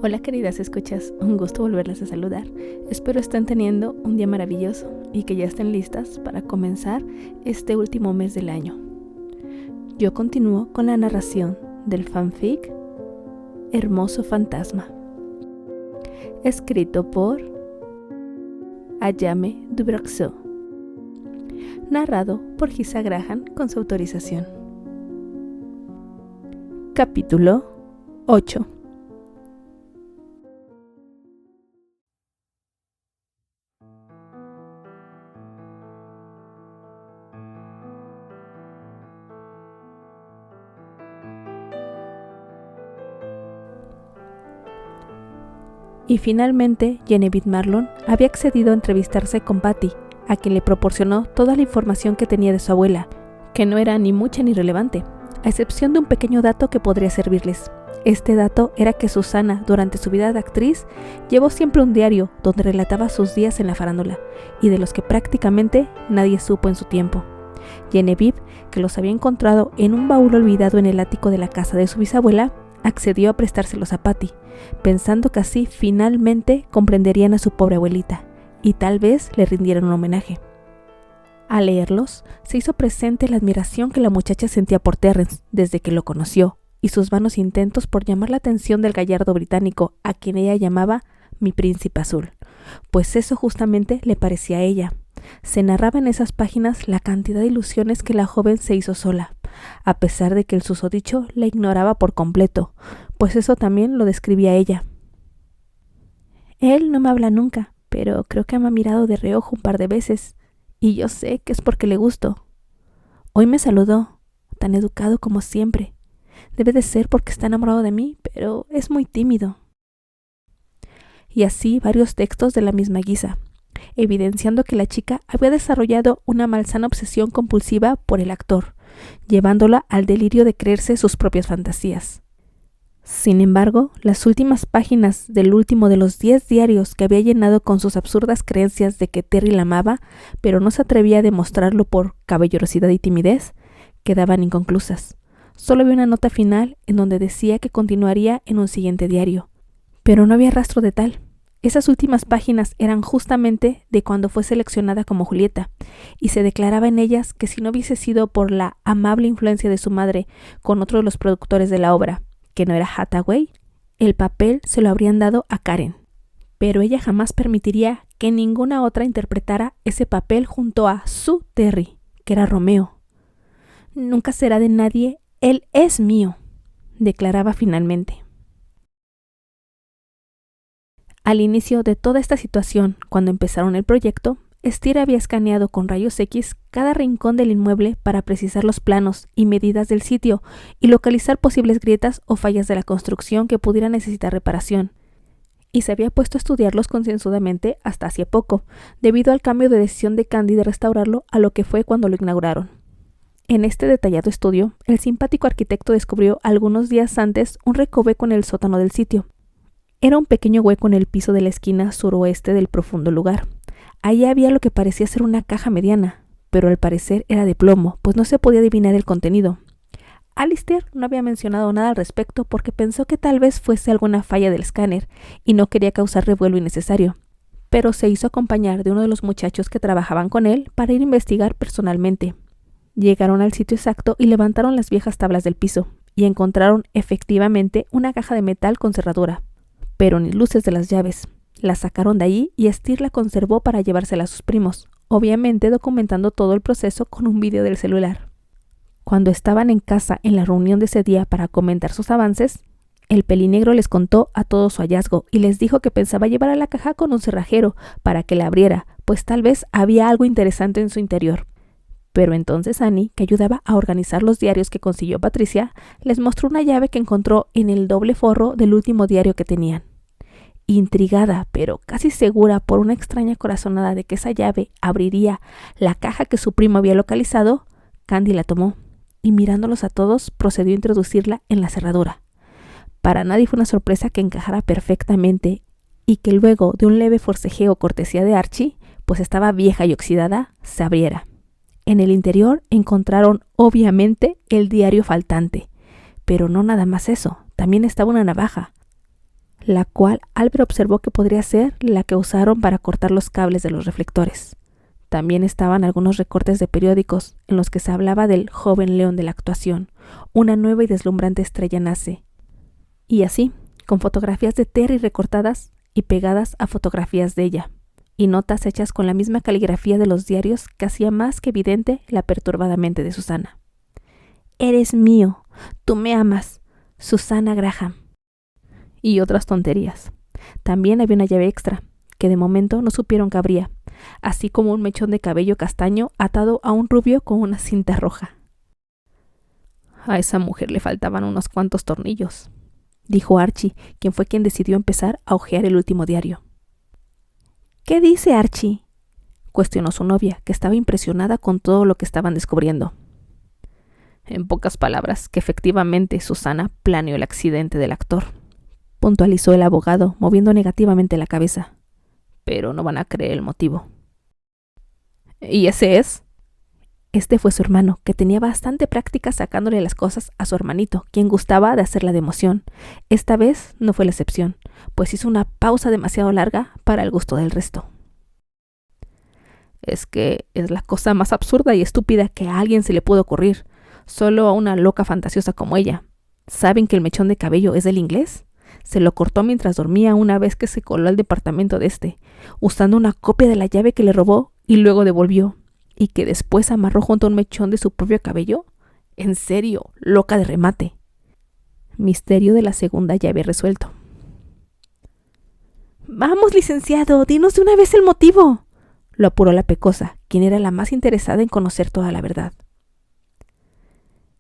Hola queridas escuchas, un gusto volverlas a saludar. Espero estén teniendo un día maravilloso y que ya estén listas para comenzar este último mes del año. Yo continúo con la narración del fanfic Hermoso Fantasma, escrito por Ayame Dubraxo, narrado por Gisa Graham con su autorización. Capítulo 8. Y finalmente, Genevieve Marlon había accedido a entrevistarse con Patty, a quien le proporcionó toda la información que tenía de su abuela, que no era ni mucha ni relevante, a excepción de un pequeño dato que podría servirles. Este dato era que Susana, durante su vida de actriz, llevó siempre un diario donde relataba sus días en la farándula, y de los que prácticamente nadie supo en su tiempo. Genevieve, que los había encontrado en un baúl olvidado en el ático de la casa de su bisabuela, accedió a prestárselos a Patty, pensando que así finalmente comprenderían a su pobre abuelita y tal vez le rindieran un homenaje. Al leerlos, se hizo presente la admiración que la muchacha sentía por Terrence desde que lo conoció y sus vanos intentos por llamar la atención del gallardo británico a quien ella llamaba mi príncipe azul, pues eso justamente le parecía a ella. Se narraba en esas páginas la cantidad de ilusiones que la joven se hizo sola, a pesar de que el susodicho la ignoraba por completo, pues eso también lo describía ella. Él no me habla nunca, pero creo que me ha mirado de reojo un par de veces, y yo sé que es porque le gusto. Hoy me saludó, tan educado como siempre. Debe de ser porque está enamorado de mí, pero es muy tímido. Y así varios textos de la misma guisa, evidenciando que la chica había desarrollado una malsana obsesión compulsiva por el actor, llevándola al delirio de creerse sus propias fantasías. Sin embargo, las últimas páginas del último de los 10 diarios que había llenado con sus absurdas creencias de que Terry la amaba, pero no se atrevía a demostrarlo por caballerosidad y timidez, quedaban inconclusas. Solo había una nota final en donde decía que continuaría en un siguiente diario, pero no había rastro de tal. Esas últimas páginas eran justamente de cuando fue seleccionada como Julieta, y se declaraba en ellas que si no hubiese sido por la amable influencia de su madre con otro de los productores de la obra, que no era Hathaway, el papel se lo habrían dado a Karen. Pero ella jamás permitiría que ninguna otra interpretara ese papel junto a su Terry, que era Romeo. Nunca será de nadie, él es mío, declaraba finalmente. Al inicio de toda esta situación, cuando empezaron el proyecto, Steer había escaneado con rayos X cada rincón del inmueble para precisar los planos y medidas del sitio y localizar posibles grietas o fallas de la construcción que pudieran necesitar reparación. Y se había puesto a estudiarlos concienzudamente hasta hace poco, debido al cambio de decisión de Candy de restaurarlo a lo que fue cuando lo inauguraron. En este detallado estudio, el simpático arquitecto descubrió algunos días antes un recoveco en el sótano del sitio. Era un pequeño hueco en el piso de la esquina suroeste del profundo lugar. Allí había lo que parecía ser una caja mediana, pero al parecer era de plomo, pues no se podía adivinar el contenido. Alistair no había mencionado nada al respecto porque pensó que tal vez fuese alguna falla del escáner y no quería causar revuelo innecesario, pero se hizo acompañar de uno de los muchachos que trabajaban con él para ir a investigar personalmente. Llegaron al sitio exacto y levantaron las viejas tablas del piso, y encontraron efectivamente una caja de metal con cerradura, pero ni luces de las llaves. La sacaron de allí y Steer la conservó para llevársela a sus primos, obviamente documentando todo el proceso con un vídeo del celular. Cuando estaban en casa en la reunión de ese día para comentar sus avances, el pelinegro les contó a todos su hallazgo y les dijo que pensaba llevar a la caja con un cerrajero para que la abriera, pues tal vez había algo interesante en su interior. Pero entonces Annie, que ayudaba a organizar los diarios que consiguió Patricia, les mostró una llave que encontró en el doble forro del último diario que tenían. Intrigada, pero casi segura por una extraña corazonada de que esa llave abriría la caja que su primo había localizado, Candy la tomó y mirándolos a todos procedió a introducirla en la cerradura. Para nadie fue una sorpresa que encajara perfectamente y que luego de un leve forcejeo cortesía de Archie, pues estaba vieja y oxidada, se abriera. En el interior encontraron obviamente el diario faltante, pero no nada más eso, también estaba una navaja. la cual Albert observó que podría ser la que usaron para cortar los cables de los reflectores. También estaban algunos recortes de periódicos en los que se hablaba del joven león de la actuación, una nueva y deslumbrante estrella nace. Y así, con fotografías de Terry recortadas y pegadas a fotografías de ella, y notas hechas con la misma caligrafía de los diarios que hacía más que evidente la perturbada mente de Susana. «Eres mío, tú me amas, Susana Graham». Y otras tonterías. También había una llave extra, que de momento no supieron que habría, así como un mechón de cabello castaño atado a un rubio con una cinta roja. A esa mujer le faltaban unos cuantos tornillos, dijo Archie, quien fue quien decidió empezar a hojear el último diario. «¿Qué dice Archie?», cuestionó su novia, que estaba impresionada con todo lo que estaban descubriendo. «En pocas palabras, que efectivamente Susana planeó el accidente del actor», puntualizó el abogado, moviendo negativamente la cabeza. «Pero no van a creer el motivo». «¿Y ese es?». Este fue su hermano, que tenía bastante práctica sacándole las cosas a su hermanito, quien gustaba de hacerla de emoción. Esta vez no fue la excepción, pues hizo una pausa demasiado larga para el gusto del resto. «Es que es la cosa más absurda y estúpida que a alguien se le pudo ocurrir, solo a una loca fantasiosa como ella. ¿Saben que el mechón de cabello es del inglés? Se lo cortó mientras dormía una vez que se coló al departamento de este, usando una copia de la llave que le robó y luego devolvió, y que después amarró junto a un mechón de su propio cabello. En serio, loca de remate». Misterio de la segunda llave resuelto. «Vamos, licenciado, dinos de una vez el motivo», lo apuró la pecosa, quien era la más interesada en conocer toda la verdad.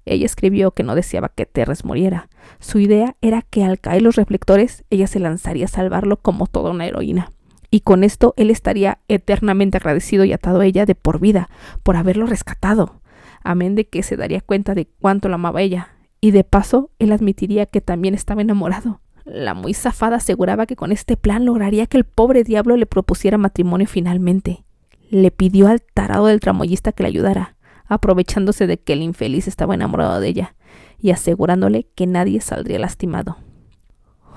Ella escribió que no deseaba que Terrence muriera. Su idea era que al caer los reflectores, ella se lanzaría a salvarlo como toda una heroína. Y con esto él estaría eternamente agradecido y atado a ella de por vida por haberlo rescatado. Amén de que se daría cuenta de cuánto la amaba ella. Y de paso, él admitiría que también estaba enamorado. La muy zafada aseguraba que con este plan lograría que el pobre diablo le propusiera matrimonio finalmente. Le pidió al tarado del tramoyista que le ayudara, aprovechándose de que el infeliz estaba enamorado de ella y asegurándole que nadie saldría lastimado.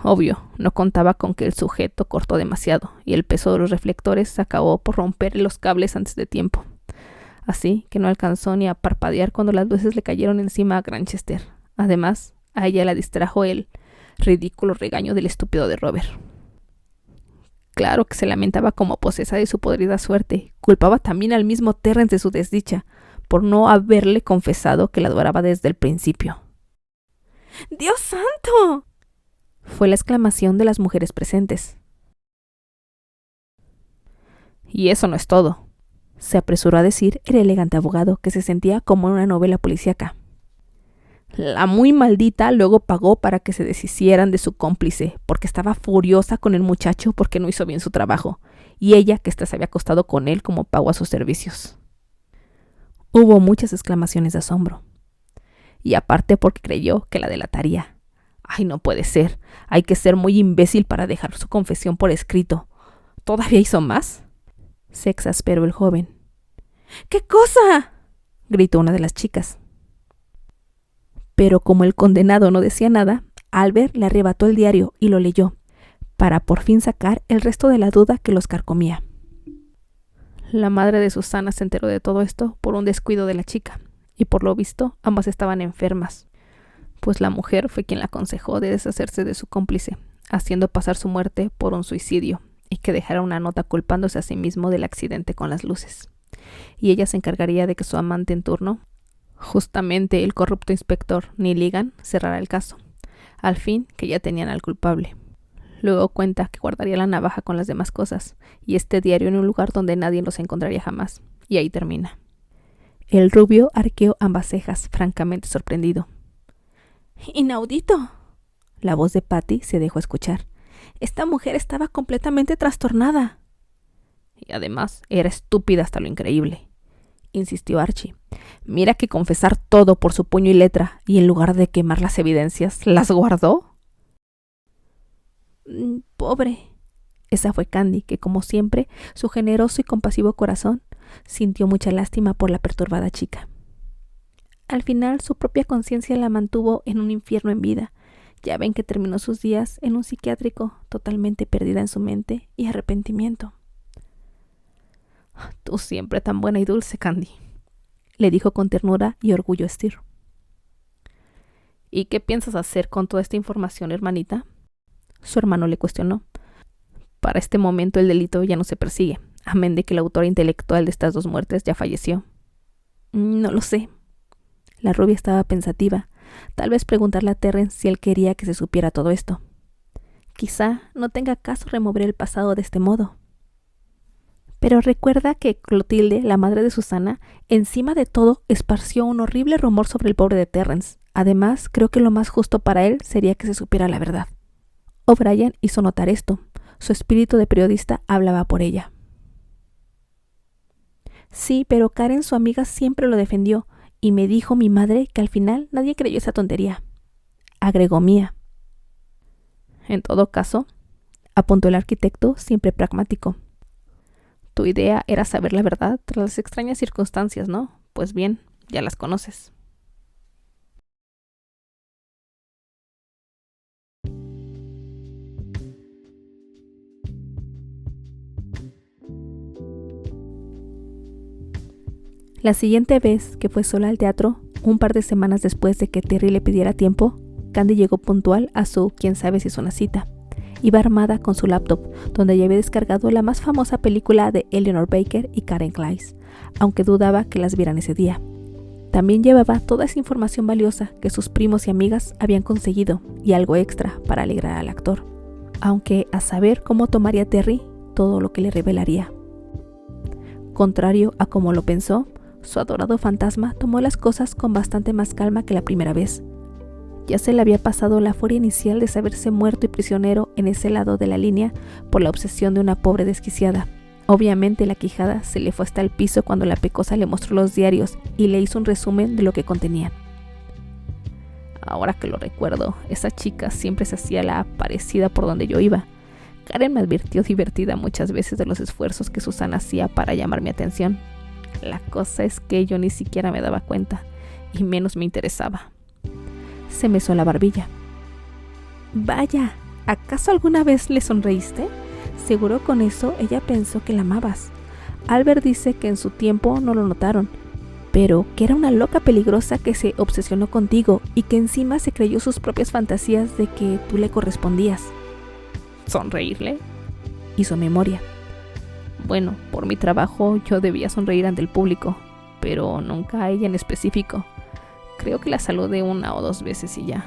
Obvio, no contaba con que el sujeto cortó demasiado y el peso de los reflectores acabó por romper los cables antes de tiempo. Así que no alcanzó ni a parpadear cuando las luces le cayeron encima a Granchester. Además, a ella la distrajo el ridículo regaño del estúpido de Robert. Claro que se lamentaba como posesa de su podrida suerte. Culpaba también al mismo Terrence de su desdicha, por no haberle confesado que la adoraba desde el principio. «¡Dios santo!», fue la exclamación de las mujeres presentes. «Y eso no es todo», se apresuró a decir el elegante abogado, que se sentía como en una novela policíaca. «La muy maldita luego pagó para que se deshicieran de su cómplice, porque estaba furiosa con el muchacho porque no hizo bien su trabajo, y ella que ésta se había acostado con él como pago a sus servicios». Hubo muchas exclamaciones de asombro. Y aparte porque creyó que la delataría. «Ay, no puede ser. Hay que ser muy imbécil para dejar su confesión por escrito. ¿Todavía hizo más?», se exasperó el joven. «¿Qué cosa?», gritó una de las chicas. Pero como el condenado no decía nada, Albert le arrebató el diario y lo leyó, para por fin sacar el resto de la duda que los carcomía. La madre de Susana se enteró de todo esto por un descuido de la chica, y por lo visto ambas estaban enfermas, pues la mujer fue quien la aconsejó de deshacerse de su cómplice, haciendo pasar su muerte por un suicidio, y que dejara una nota culpándose a sí mismo del accidente con las luces. Y ella se encargaría de que su amante en turno, justamente el corrupto inspector Neiligan, cerrara el caso. Al fin que ya tenían al culpable. Luego cuenta que guardaría la navaja con las demás cosas y este diario en un lugar donde nadie los encontraría jamás. Y ahí termina. El rubio arqueó ambas cejas, francamente sorprendido. «¡Inaudito!». La voz de Patty se dejó escuchar. «Esta mujer estaba completamente trastornada». «Y además era estúpida hasta lo increíble», insistió Archie. «Mira que confesar todo por su puño y letra, y en lugar de quemar las evidencias, ¿las guardó?». «Pobre». Esa fue Candy, que como siempre, su generoso y compasivo corazón sintió mucha lástima por la perturbada chica. Al final, su propia conciencia la mantuvo en un infierno en vida, Ya ven que terminó sus días en un psiquiátrico, totalmente perdida en su mente y arrepentimiento. Tú siempre tan buena y dulce, Candy, le dijo con ternura y orgullo Steer. ¿Y qué piensas hacer con toda esta información, hermanita? Su hermano le cuestionó. Para este momento el delito ya no se persigue, amén de que el autor intelectual de estas 2 muertes ya falleció. No lo sé. La rubia estaba pensativa. Tal vez preguntarle a Terrence si él quería que se supiera todo esto. Quizá no tenga caso remover el pasado de este modo. Pero recuerda que Clotilde, la madre de Susana, encima de todo esparció un horrible rumor sobre el pobre de Terrence. Además, creo que lo más justo para él sería que se supiera la verdad. O'Brien hizo notar esto. Su espíritu de periodista hablaba por ella. Sí, pero Karen, su amiga, siempre lo defendió, y me dijo mi madre que al final nadie creyó esa tontería. Agregó Mía. En todo caso, apuntó el arquitecto, siempre pragmático. Tu idea era saber la verdad tras las extrañas circunstancias, ¿no? Pues bien, ya las conoces. La siguiente vez que fue sola al teatro, un par de semanas después de que Terry le pidiera tiempo, Candy llegó puntual a su quién sabe si es una cita. Iba armada con su laptop, donde ya había descargado la más famosa película de Eleanor Baker y Karen Kleiss, aunque dudaba que las vieran ese día. También llevaba toda esa información valiosa que sus primos y amigas habían conseguido y algo extra para alegrar al actor, aunque a saber cómo tomaría Terry todo lo que le revelaría. Contrario a como lo pensó, su adorado fantasma tomó las cosas con bastante más calma que la primera vez. Ya se le había pasado la furia inicial de saberse muerto y prisionero en ese lado de la línea por la obsesión de una pobre desquiciada. Obviamente la quijada se le fue hasta el piso cuando la pecosa le mostró los diarios y le hizo un resumen de lo que contenían. Ahora que lo recuerdo, esa chica siempre se hacía la aparecida por donde yo iba. Karen me advirtió divertida muchas veces de los esfuerzos que Susana hacía para llamar mi atención. La cosa es que yo ni siquiera me daba cuenta, y menos me interesaba. Se mesó la barbilla. Vaya, ¿acaso alguna vez le sonreíste? Seguro con eso ella pensó que la amabas. Albert dice que en su tiempo no lo notaron, pero que era una loca peligrosa que se obsesionó contigo y que encima se creyó sus propias fantasías de que tú le correspondías. ¿Sonreírle? Hizo memoria. Bueno, por mi trabajo yo debía sonreír ante el público, pero nunca a ella en específico. Creo que la saludé 1 o 2 veces y ya.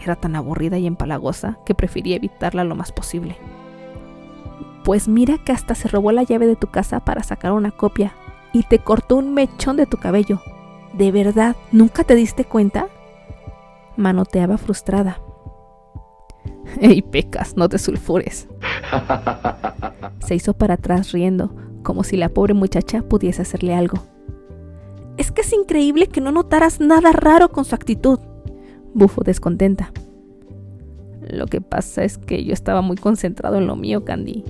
Era tan aburrida y empalagosa que preferí evitarla lo más posible. Pues mira que hasta se robó la llave de tu casa para sacar una copia y te cortó un mechón de tu cabello. ¿De verdad nunca te diste cuenta? Manoteaba frustrada. ¡Ey, Pecas, no te sulfures! Se hizo para atrás riendo, como si la pobre muchacha pudiese hacerle algo. Es que es increíble que no notaras nada raro con su actitud, bufó descontenta. Lo que pasa es que yo estaba muy concentrado en lo mío, Candy.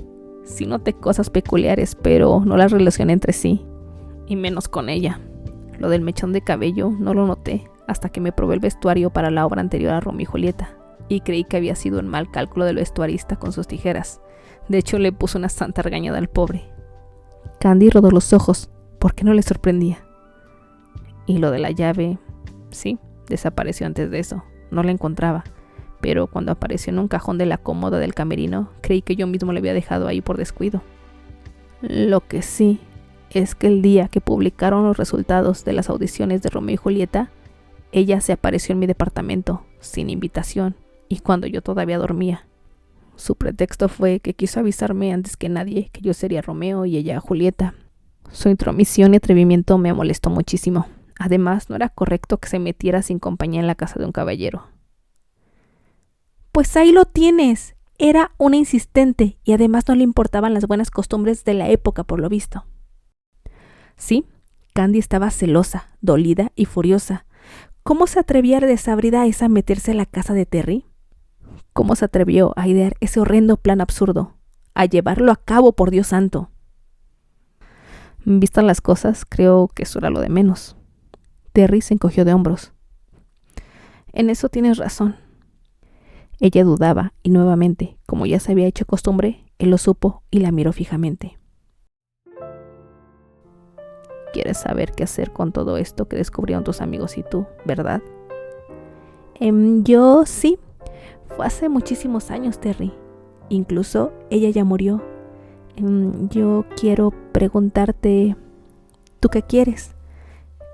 Sí noté cosas peculiares, pero no las relacioné entre sí, y menos con ella. Lo del mechón de cabello no lo noté hasta que me probé el vestuario para la obra anterior a Romeo y Julieta, y creí que había sido un mal cálculo del vestuarista con sus tijeras. De hecho, le puso una santa regañada al pobre. Candy rodó los ojos, porque no le sorprendía. Y lo de la llave, sí, desapareció antes de eso. No la encontraba, pero cuando apareció en un cajón de la cómoda del camerino, creí que yo mismo la había dejado ahí por descuido. Lo que sí es que el día que publicaron los resultados de las audiciones de Romeo y Julieta, ella se apareció en mi departamento, sin invitación, y cuando yo todavía dormía. Su pretexto fue que quiso avisarme antes que nadie que yo sería Romeo y ella Julieta. Su intromisión y atrevimiento me molestó muchísimo. Además, no era correcto que se metiera sin compañía en la casa de un caballero. Pues ahí lo tienes. Era una insistente y además no le importaban las buenas costumbres de la época, por lo visto. Sí, Candy estaba celosa, dolida y furiosa. ¿Cómo se atrevía desabrida esa a meterse en la casa de Terry? ¿Cómo se atrevió a idear ese horrendo plan absurdo? A llevarlo a cabo, por Dios santo. Vistas las cosas, creo que eso era lo de menos. Terry se encogió de hombros. En eso tienes razón. Ella dudaba y nuevamente, como ya se había hecho costumbre, él lo supo y la miró fijamente. ¿Quieres saber qué hacer con todo esto que descubrieron tus amigos y tú, verdad? Yo sí. Fue hace muchísimos años, Terry. Incluso ella ya murió. Yo quiero preguntarte, ¿tú qué quieres?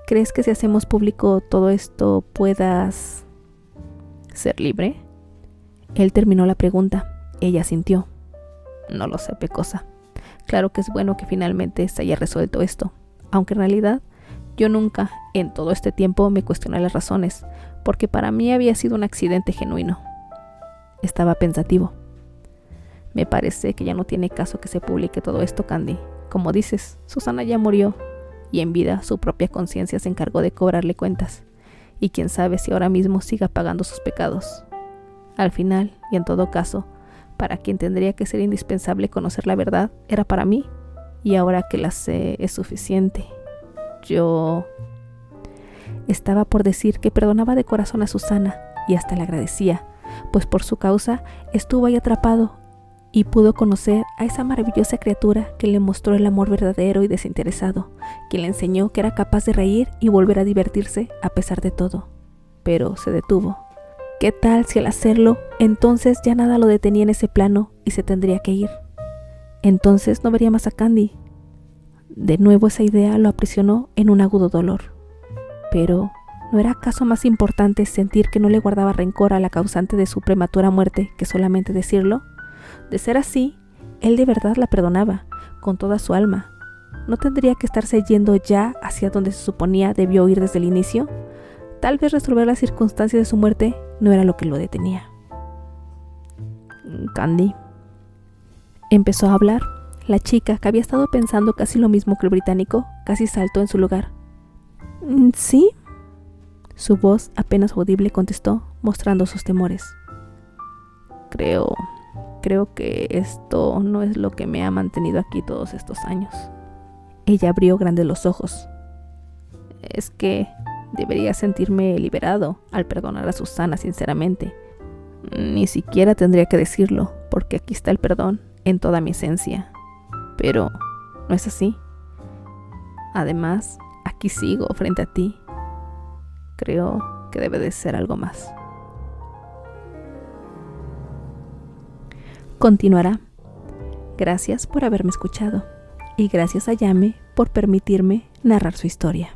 ¿Crees que si hacemos público todo esto puedas ser libre? Él terminó la pregunta. Ella sintió. No lo sé, Pecosa. Claro que es bueno que finalmente se haya resuelto esto, aunque en realidad yo nunca, en todo este tiempo, me cuestioné las razones, porque para mí había sido un accidente genuino. Estaba pensativo. Me parece que ya no tiene caso que se publique todo esto, Candy. Como dices, Susana ya murió, y en vida su propia conciencia se encargó de cobrarle cuentas, y quién sabe si ahora mismo siga pagando sus pecados. Al final, y en todo caso, para quien tendría que ser indispensable conocer la verdad, era para mí, y ahora que la sé es suficiente. Yo estaba por decir que perdonaba de corazón a Susana, y hasta le agradecía, pues por su causa estuvo ahí atrapado, y pudo conocer a esa maravillosa criatura que le mostró el amor verdadero y desinteresado, quien le enseñó que era capaz de reír y volver a divertirse a pesar de todo. Pero se detuvo. ¿Qué tal si al hacerlo, entonces ya nada lo detenía en ese plano y se tendría que ir? Entonces no vería más a Candy. De nuevo esa idea lo aprisionó en un agudo dolor. Pero, ¿no era acaso más importante sentir que no le guardaba rencor a la causante de su prematura muerte que solamente decirlo? De ser así, él de verdad la perdonaba, con toda su alma. ¿No tendría que estarse yendo ya hacia donde se suponía debió ir desde el inicio? Tal vez resolver las circunstancias de su muerte no era lo que lo detenía. Candy. Empezó a hablar. La chica, que había estado pensando casi lo mismo que el británico, casi saltó en su lugar. ¿Sí? Su voz apenas audible contestó, mostrando sus temores. Creo que esto no es lo que me ha mantenido aquí todos estos años. Ella abrió grandes los ojos. Es que debería sentirme liberado al perdonar a Susana sinceramente. Ni siquiera tendría que decirlo, porque aquí está el perdón en toda mi esencia. Pero no es así. Además, aquí sigo frente a ti. Creo que debe de ser algo más. Continuará. Gracias por haberme escuchado y gracias a Yame por permitirme narrar su historia.